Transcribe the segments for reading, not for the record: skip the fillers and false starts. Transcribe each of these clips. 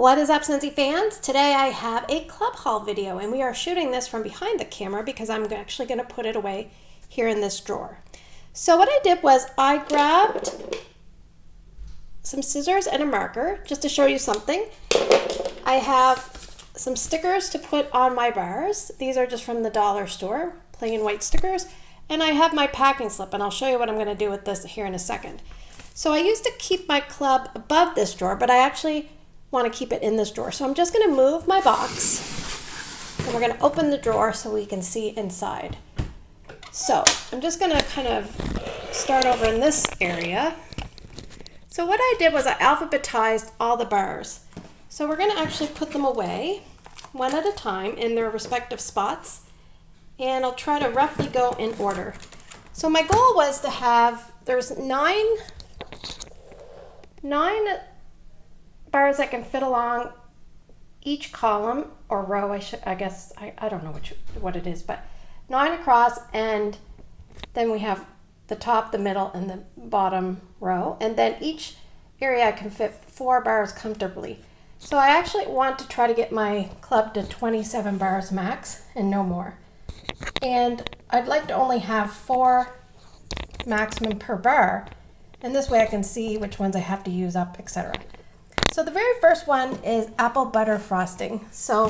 What is up, Scentsy fans? Today I have a club haul video, and we are shooting this from behind the camera because I'm actually going to put it away here in this drawer. So what I did was I grabbed some scissors and a marker just to show you something. I have some stickers to put on my bars. These are just from the dollar store, plain white stickers. And I have my packing slip, and I'll show you what I'm going to do with this here in a second. So I used to keep my club above this drawer, but I actually want to keep it in this drawer. So I'm just going to move my box, and we're going to open the drawer so we can see inside. So I'm just going to kind of start over in this area. So what I did was I alphabetized all the bars. So we're going to actually put them away one at a time in their respective spots, and I'll try to roughly go in order. So my goal was to have, there's nine bars that can fit along each column or row. I don't know what it is, but 9 across, and then we have the top, the middle, and the bottom row, and then each area can fit 4 bars comfortably. So I actually want to try to get my club to 27 bars max and no more. And I'd like to only have 4 maximum per bar, and this way I can see which ones I have to use up, etc. So the very first one is apple butter frosting. So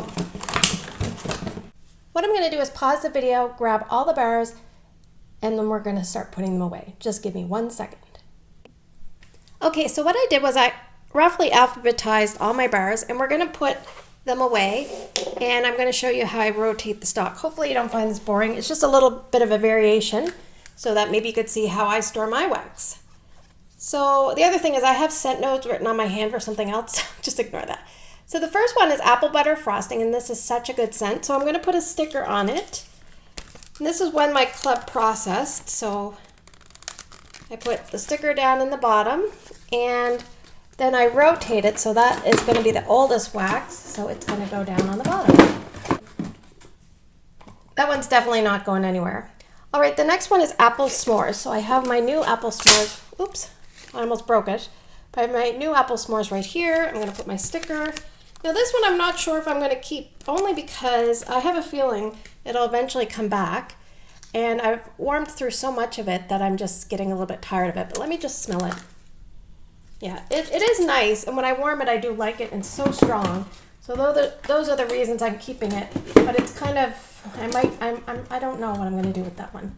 what I'm going to do is pause the video, grab all the bars, and then we're going to start putting them away. Just give me 1 second. Okay, so what I did was I roughly alphabetized all my bars, and we're going to put them away, and I'm going to show you how I rotate the stock. Hopefully you don't find this boring. It's just a little bit of a variation so that maybe you could see how I store my wax. So the other thing is I have scent notes written on my hand for something else. Just ignore that. So the first one is apple butter frosting, and this is such a good scent. So I'm going to put a sticker on it. And this is when my club processed. So I put the sticker down in the bottom, and then I rotate it. So that is going to be the oldest wax. So it's going to go down on the bottom. That one's definitely not going anywhere. All right, the next one is apple s'mores. So I have my new apple s'mores. Oops. I almost broke it. But I have my new apple s'mores right here. I'm going to put my sticker. Now this one I'm not sure if I'm going to keep, only because I have a feeling it'll eventually come back. And I've warmed through so much of it that I'm just getting a little bit tired of it. But let me just smell it. Yeah, it is nice. And when I warm it, I do like it, and so strong. So those are the reasons I'm keeping it. But it's kind of, I don't know what I'm going to do with that one.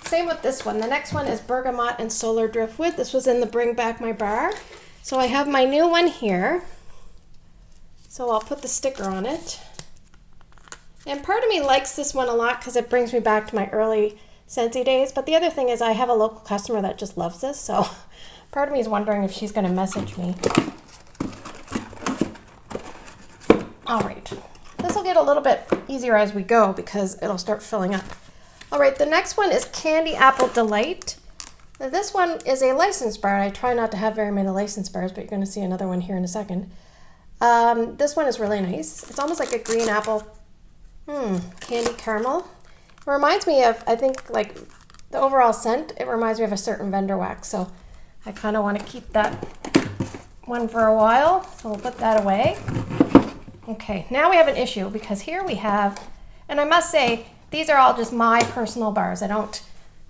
Same with this one. The next one is bergamot and solar driftwood. This was in the Bring Back My Bar. So I have my new one here. So I'll put the sticker on it. And part of me likes this one a lot because it brings me back to my early Scentsy days. But the other thing is I have a local customer that just loves this. So part of me is wondering if she's going to message me. All right. This will get a little bit easier as we go because it'll start filling up. All right, the next one is Candy Apple Delight. Now, this one is a license bar. I try not to have very many license bars, but you're going to see another one here in a second. This one is really nice. It's almost like a green apple candy caramel. It reminds me of, I think, like the overall scent, it reminds me of a certain vendor wax. So I kind of want to keep that one for a while. So we'll put that away. Okay, now we have an issue because here we have, and I must say, these are all just my personal bars. I'm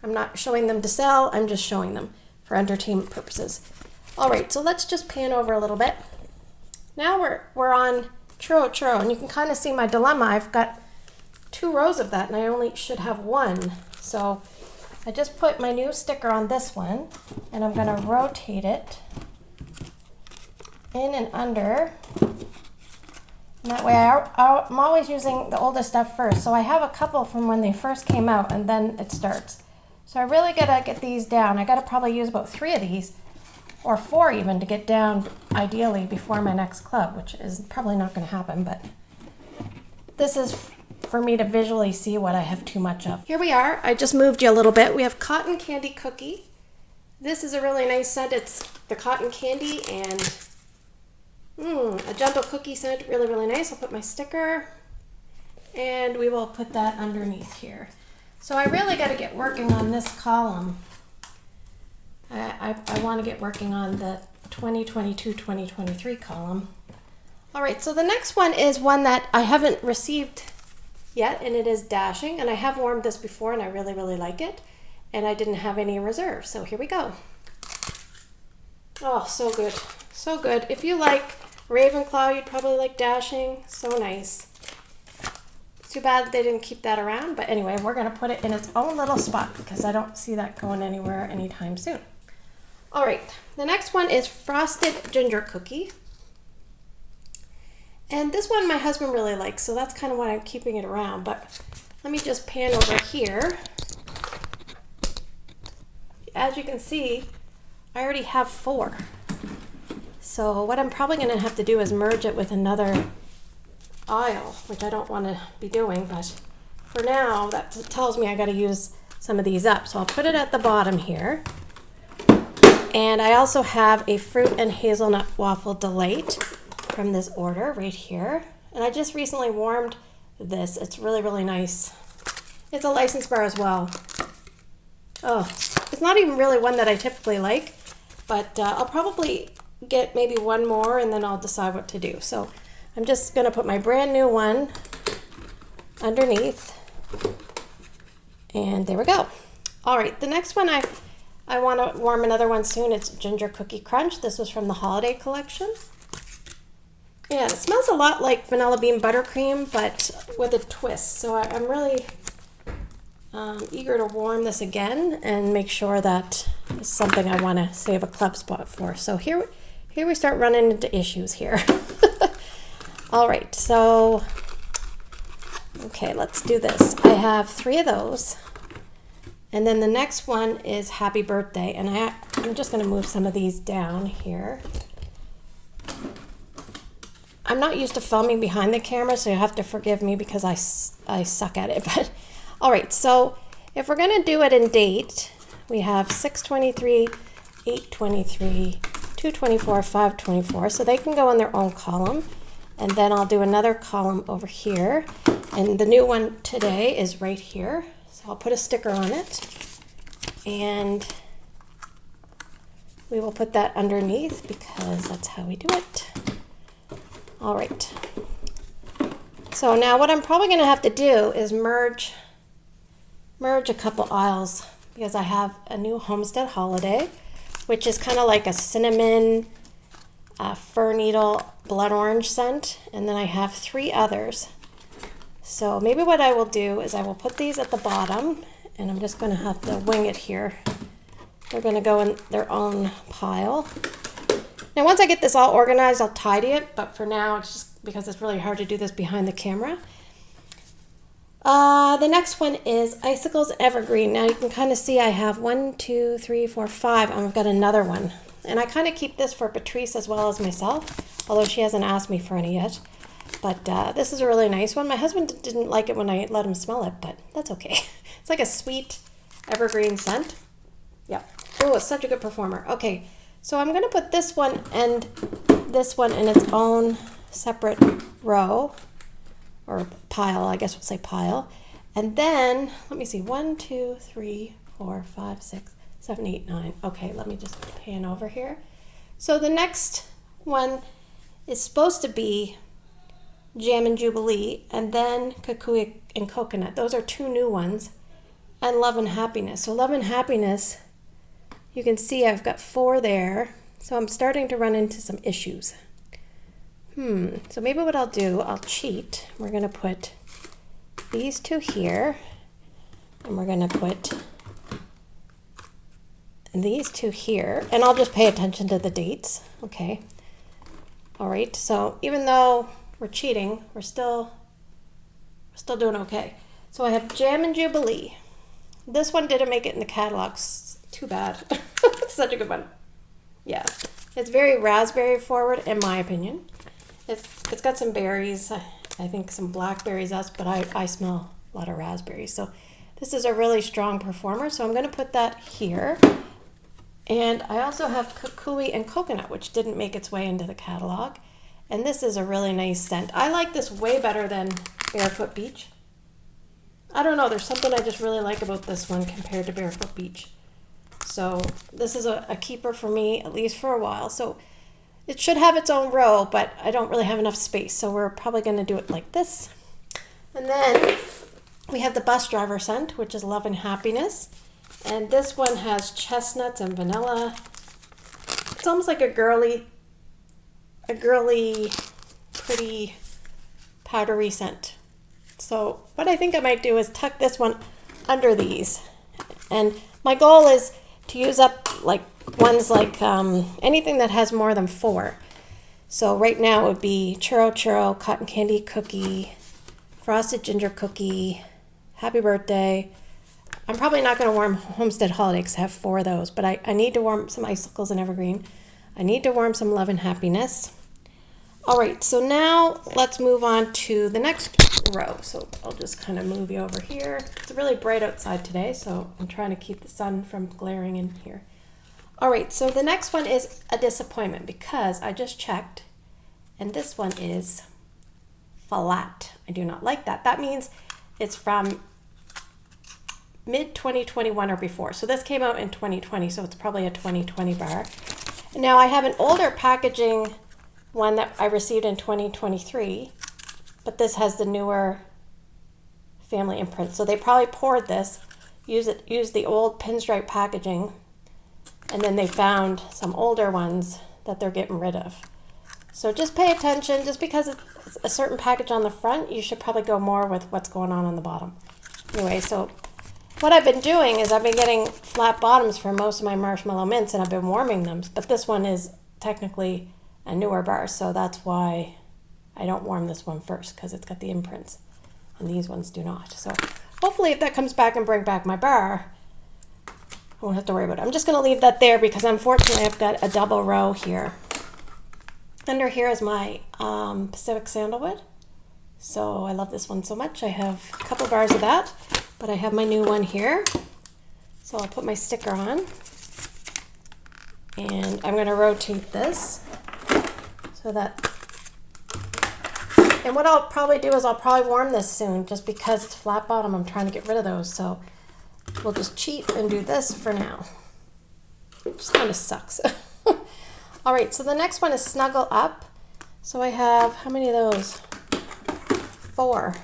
not showing them to sell. I'm just showing them for entertainment purposes. All right, so let's just pan over a little bit. Now we're on churro, and you can kind of see my dilemma. I've got 2 rows of that, and I only should have 1. So I just put my new sticker on this one, and I'm going to rotate it in and under. And that way I'm always using the oldest stuff first. So I have a couple from when they first came out, and then it starts. So I really gotta get these down. I gotta probably use about 3 of these, or 4 even, to get down ideally before my next club, which is probably not gonna happen, but this is for me to visually see what I have too much of. Here we are. I just moved you a little bit. We have Cotton Candy Cookie. This is a really nice scent. It's the cotton candy and a gentle cookie scent, really, really nice. I'll put my sticker, and we will put that underneath here. So I really got to get working on this column. I want to get working on the 2022-2023 column. All right, so the next one is one that I haven't received yet, and it is Dashing, and I have warmed this before and I really, really like it, and I didn't have any reserve, so here we go. Oh, so good, so good. If you like Ravenclaw, you'd probably like Dashing. So nice. Too bad they didn't keep that around, but anyway, we're gonna put it in its own little spot because I don't see that going anywhere anytime soon. All right, the next one is Frosted Ginger Cookie. And this one my husband really likes, so that's kind of why I'm keeping it around. But let me just pan over here. As you can see, I already have 4. So what I'm probably going to have to do is merge it with another aisle, which I don't want to be doing. But for now, that tells me I got to use some of these up. So I'll put it at the bottom here. And I also have a Fruit and Hazelnut Waffle Delight from this order right here, and I just recently warmed this. It's really, really nice. It's a license bar as well. Oh, it's not even really one that I typically like, but I'll probably get maybe one more and then I'll decide what to do. So I'm just gonna put my brand new one underneath, and there we go. All right, the next one I want to warm another one soon. It's Ginger Cookie Crunch. This was from the holiday collection. Yeah, it smells a lot like vanilla bean buttercream, but with a twist. So I'm really eager to warm this again and make sure that it's something I want to save a club spot for. So here we start running into issues here. All right, so, okay, let's do this. I have 3 of those. And then the next one is Happy Birthday. And I'm just going to move some of these down here. I'm not used to filming behind the camera, so you have to forgive me because I suck at it. But all right, so if we're going to do it in date, we have 623, 823, 224, 524. So they can go in their own column. And then I'll do another column over here. And the new one today is right here. So I'll put a sticker on it. And we will put that underneath because that's how we do it. All right, so now what I'm probably going to have to do is merge a couple aisles because I have a new Homestead Holiday, which is kind of like a cinnamon, fir needle, blood orange scent, and then I have 3 others. So maybe what I will do is I will put these at the bottom, and I'm just going to have to wing it here. They're going to go in their own pile. Now once I get this all organized, I'll tidy it, but for now it's just because it's really hard to do this behind the camera. The next one is Icicles Evergreen. Now you can kind of see I have 1, 2, 3, 4, 5, and I've got another one. And I kind of keep this for Patricia as well as myself, although she hasn't asked me for any yet. But this is a really nice one. My husband didn't like it when I let him smell it, but that's okay. It's like a sweet evergreen scent. Yeah. Oh, it's such a good performer. Okay. So I'm going to put this one and this one in its own separate row, or pile, I guess we'll say pile. And then, let me see, 1, 2, 3, 4, 5, 6, 7, 8, 9. Okay, let me just pan over here. So the next one is supposed to be Jam and Jubilee, and then Kukui and Coconut. Those are 2 new ones. And Love and Happiness. So Love and Happiness, you can see I've got 4 there, so I'm starting to run into some issues. So maybe what I'll do, I'll cheat. We're going to put these 2 here, and we're going to put these 2 here, and I'll just pay attention to the dates. Okay. All right, so even though we're cheating, we're still doing okay. So I have Jam and Jubilee. This one didn't make it in the catalogs. Too bad. It's such a good one. Yeah, it's very raspberry forward in my opinion. It's got some berries, I think some blackberries, but I smell a lot of raspberries. So this is a really strong performer. So I'm going to put that here. And I also have Kukui and Coconut, which didn't make its way into the catalog. And this is a really nice scent. I like this way better than Barefoot Beach. I don't know, there's something I just really like about this one compared to Barefoot Beach. So this is a keeper for me, at least for a while. So It should have its own row, but I don't really have enough space, so we're probably going to do it like this. And then we have the bus driver scent, which is Love and Happiness. And this one has chestnuts and vanilla. It's almost like a girly, pretty powdery scent. So what I think I might do is tuck this one under these. And my goal is to use up like ones like anything that has more than 4. So right now it would be churro churro, cotton candy cookie, frosted ginger cookie, happy birthday. I'm probably not going to warm Homestead Holiday because I have 4 of those, but I need to warm some icicles and evergreen. I need to warm some Love and Happiness. All right, so now let's move on to the next row. So I'll just kind of move you over here. It's really bright outside today, so I'm trying to keep the sun from glaring in here. All right, so the next one is a disappointment because I just checked, and this one is flat. I do not like that. That means it's from mid-2021 or before. So this came out in 2020, so it's probably a 2020 bar. Now I have an older packaging one that I received in 2023, but this has the newer family imprint. So they probably poured this, used the old pinstripe packaging, and then they found some older ones that they're getting rid of. So just pay attention. Just because it's a certain package on the front, you should probably go more with what's going on the bottom. Anyway, so what I've been doing is I've been getting flat bottoms for most of my marshmallow mints, and I've been warming them, but this one is technically a newer bar, so that's why I don't warm this one first, because it's got the imprints, and these ones do not. So hopefully if that comes back and bring back my bar, I won't have to worry about it. I'm just going to leave that there because unfortunately I've got a double row here. Under here is my Pacific Sandalwood. So I love this one so much. I have a couple bars of that, but I have my new one here. So I'll put my sticker on, and I'm going to rotate this so that, and what I'll probably do is I'll probably warm this soon just because it's flat bottom. I'm trying to get rid of those. So we'll just cheat and do this for now. It just kind of sucks. All right, so the next one is Snuggle Up. So I have, how many of those? 4.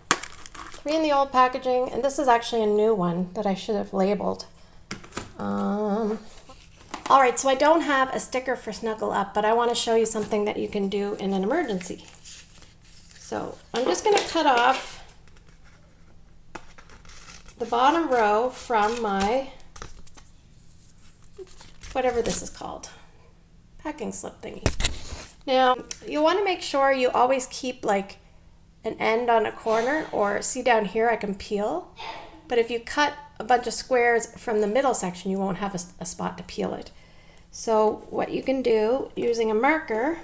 3 in the old packaging, and this is actually a new one that I should have labeled. All right, so I don't have a sticker for Snuggle Up, but I want to show you something that you can do in an emergency. So I'm just going to cut off the bottom row from my, whatever this is called, packing slip thingy. Now, you want to make sure you always keep like an end on a corner, or see down here I can peel, but if you cut a bunch of squares from the middle section, you won't have a spot to peel it. So what you can do using a marker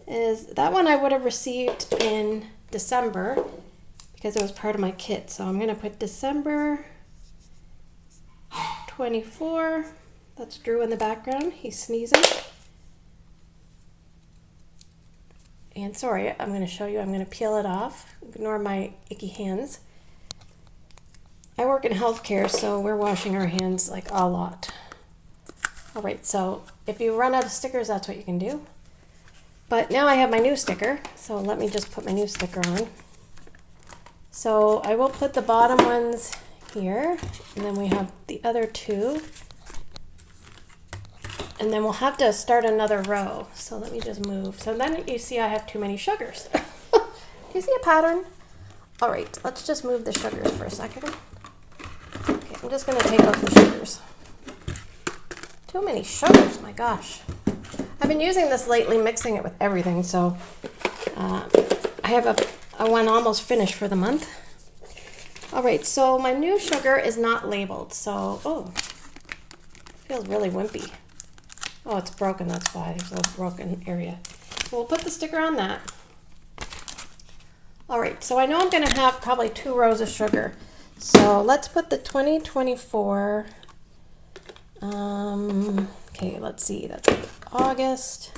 is, that one I would have received in December because it was part of my kit. So I'm going to put December 24. That's Drew in the background. He's sneezing. And sorry, I'm going to show you. I'm going to peel it off. Ignore my icky hands. I work in healthcare, so we're washing our hands like a lot. All right, so if you run out of stickers, that's what you can do. But now I have my new sticker, so let me just put my new sticker on. So I will put the bottom ones here, and then we have the other 2. And then we'll have to start another row. So let me just move. So then you see I have too many sugars. Do you see a pattern? All right, let's just move the sugars for a second. Okay, I'm just going to take out the sugars. Too many sugars, my gosh. I've been using this lately, mixing it with everything. So I have a one almost finished for the month. All right, so my new sugar is not labeled. So, oh, feels really wimpy. Oh, it's broken, that's why there's a little broken area. We'll put the sticker on that. All right, so I know I'm gonna have probably 2 rows of sugar. So let's put the 2024, okay, let's see, that's August.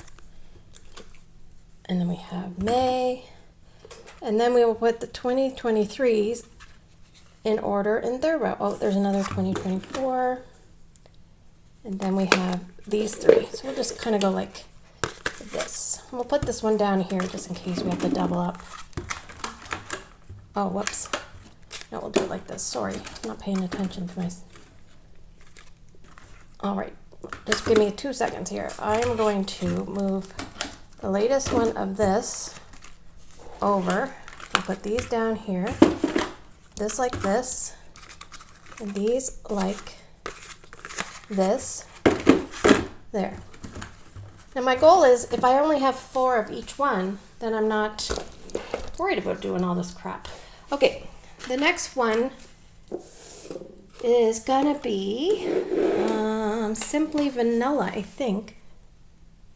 And then we have May. And then we will put the 2023s in order in 3rd row. Oh, there's another 2024. And then we have these 3. So So we'll just kind of go like this. We'll put this one down here just in case we have to double up. Oh, whoops. No, we'll do it like this. Sorry, I'm not paying attention to my... All right, just give me 2 seconds here. I'm going to move the latest one of this over. I'll put these down here, this like this, and these like this. There. Now my goal is if I only have 4 of each one, then I'm not worried about doing all this crap. Okay, the next one is gonna be Simply Vanilla, I think.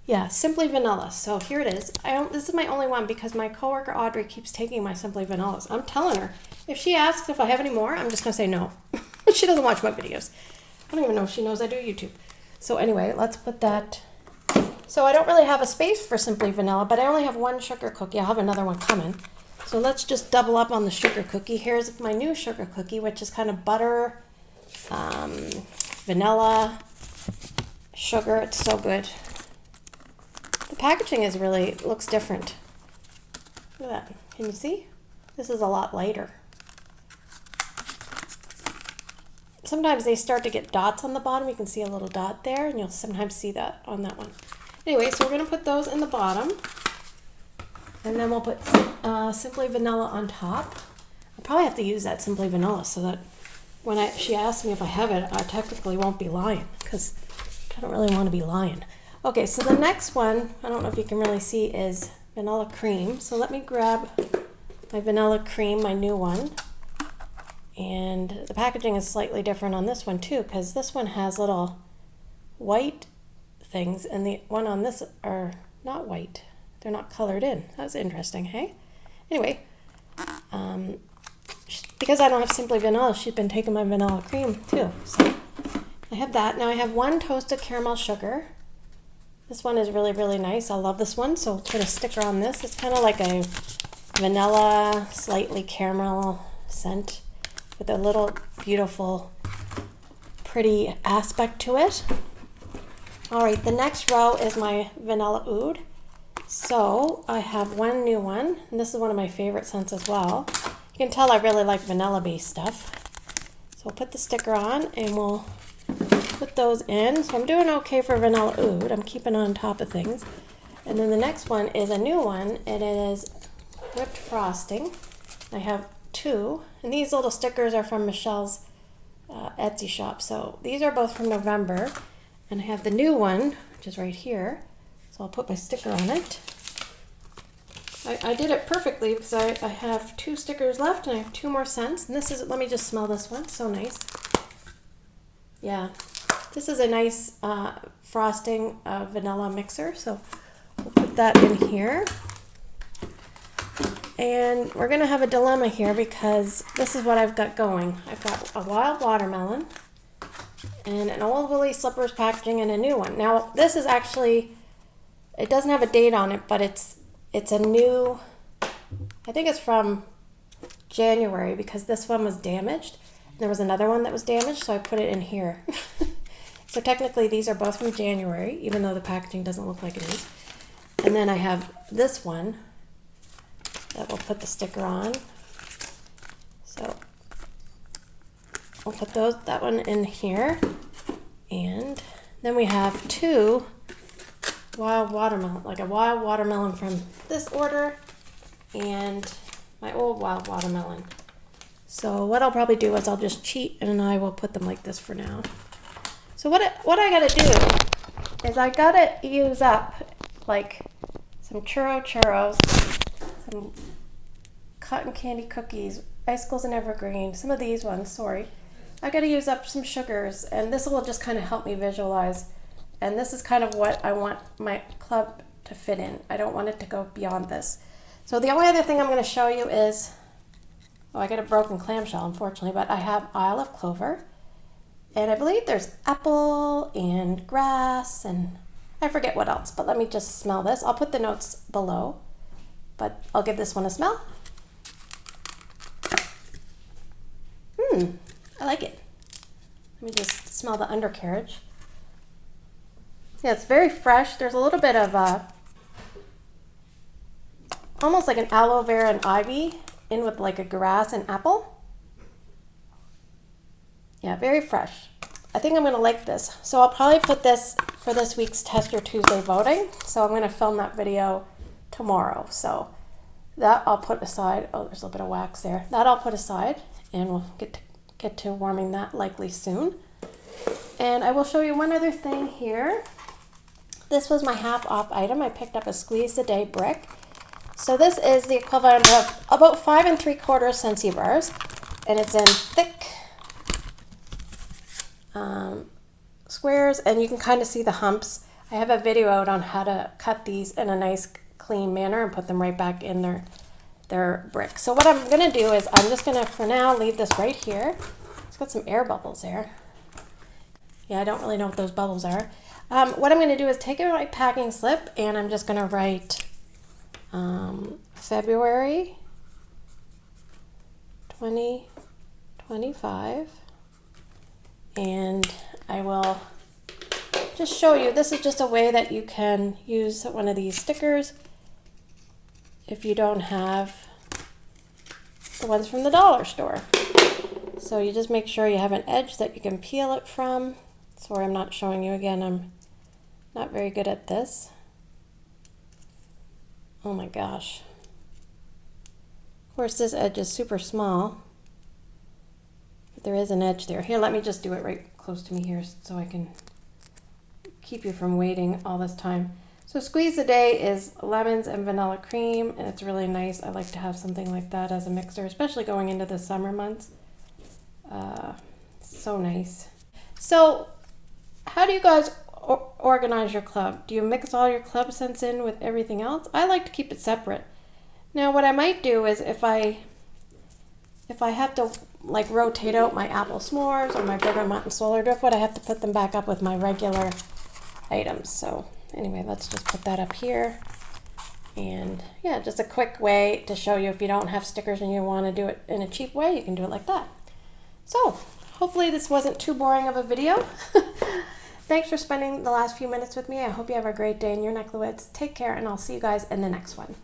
Yeah, Simply Vanilla. So here it is. This is my only one because my coworker Audrey keeps taking my Simply Vanillas. I'm telling her, if she asks if I have any more, I'm just gonna say no. She doesn't watch my videos. I don't even know if she knows I do YouTube. So anyway, let's put that. So I don't really have a space for Simply Vanilla, but I only have 1 sugar cookie. I'll have another one coming. So let's just double up on the sugar cookie. Here's my new sugar cookie, which is kind of butter, vanilla, sugar. It's so good. The packaging is really, looks different. Look at that. Can you see? This is a lot lighter. Sometimes they start to get dots on the bottom. You can see a little dot there, and you'll sometimes see that on that one. Anyway, so we're going to put those in the bottom. And then we'll put Simply Vanilla on top. I'll probably have to use that Simply Vanilla so that when she asks me if I have it, I technically won't be lying because I don't really want to be lying. Okay, so the next one, I don't know if you can really see, is vanilla cream. So let me grab my vanilla cream, my new one. And the packaging is slightly different on this one too, because this one has little white things and the one on this are not white. They're not colored in. That's interesting, hey? Anyway, because I don't have Simply Vanilla, she's been taking my vanilla cream too. So I have that. Now I have 1 toasted caramel sugar. This one is really, really nice. I love this one, so I'll put a sticker on this. It's kind of like a vanilla, slightly caramel scent with a little beautiful, pretty aspect to it. All right, the next row is my vanilla oud. So I have 1 new one, and this is one of my favorite scents as well. You can tell I really like vanilla-based stuff. So we'll put the sticker on, and we'll put those in. So I'm doing okay for vanilla oud. I'm keeping on top of things. And then the next one is a new one. It is whipped frosting. I have 2, and these little stickers are from Michelle's Etsy shop. So these are both from November, and I have the new one, which is right here. So I'll put my sticker on it. I did it perfectly because I have 2 stickers left and I have 2 more scents. And this is, let me just smell this one, so nice. Yeah, this is a nice frosting vanilla mixer. So we'll put that in here. And we're gonna have a dilemma here because this is what I've got going. I've got a wild watermelon and an old Woolly Slippers packaging and a new one. Now this is actually, it doesn't have a date on it, but it's a new, I think it's from January because this one was damaged. There was another one that was damaged, so I put it in here. So technically these are both from January, even though the packaging doesn't look like it is. And then I have this one that we'll put the sticker on. So we'll put that one in here. And then we have 2 wild watermelon, like a wild watermelon from this order and my old wild watermelon. So what I'll probably do is I'll just cheat and I will put them like this for now. So what I gotta do is I gotta use up like some churros, some cotton candy cookies, icicles and evergreen, some of these ones, sorry. I gotta use up some sugars, and this will just kind of help me visualize. And this is kind of what I want my club to fit in. I don't want it to go beyond this. So the only other thing I'm gonna show you is, oh, I got a broken clamshell, unfortunately, but I have Isle of Clover. And I believe there's apple and grass and I forget what else, but let me just smell this. I'll put the notes below, but I'll give this one a smell. I like it. Let me just smell the undercarriage. Yeah, it's very fresh. There's a little bit of almost like an aloe vera and ivy in with like a grass and apple. Yeah, very fresh. I think I'm going to like this. So I'll probably put this for this week's Tester Tuesday voting. So I'm going to film that video tomorrow. So that I'll put aside. Oh, there's a little bit of wax there. That I'll put aside, and we'll get to warming that likely soon. And I will show you one other thing here. This was my half off item. I picked up a Squeeze a Day brick. So this is the equivalent of about 5 3/4 Scentsy bars, and it's in thick squares, and you can kind of see the humps. I have a video out on how to cut these in a nice clean manner and put them right back in their brick. So what I'm going to do is I'm just going to, for now, leave this right here. It's got some air bubbles there. Yeah, I don't really know what those bubbles are. What I'm going to do is take my packing slip, and I'm just going to write February 2025, and I will just show you. This is just a way that you can use one of these stickers if you don't have the ones from the dollar store. So you just make sure you have an edge that you can peel it from. Sorry, I'm not showing you again. I'm not very good at this. Oh my gosh. Of course, this edge is super small, but there is an edge there. Here, let me just do it right close to me here so I can keep you from waiting all this time. So Squeeze a Day is lemons and vanilla cream, and it's really nice. I like to have something like that as a mixer, especially going into the summer months. So nice. So how do you guys organize your club? Do you mix all your club scents in with everything else? I like to keep it separate. Now what I might do is if I have to like rotate out my apple s'mores or my bergamot and solar driftwood, I have to put them back up with my regular items. So anyway, let's just put that up here. And yeah, just a quick way to show you if you don't have stickers and you want to do it in a cheap way, you can do it like that. So hopefully this wasn't too boring of a video. Thanks for spending the last few minutes with me. I hope you have a great day in your neck of the woods. Take care, and I'll see you guys in the next one.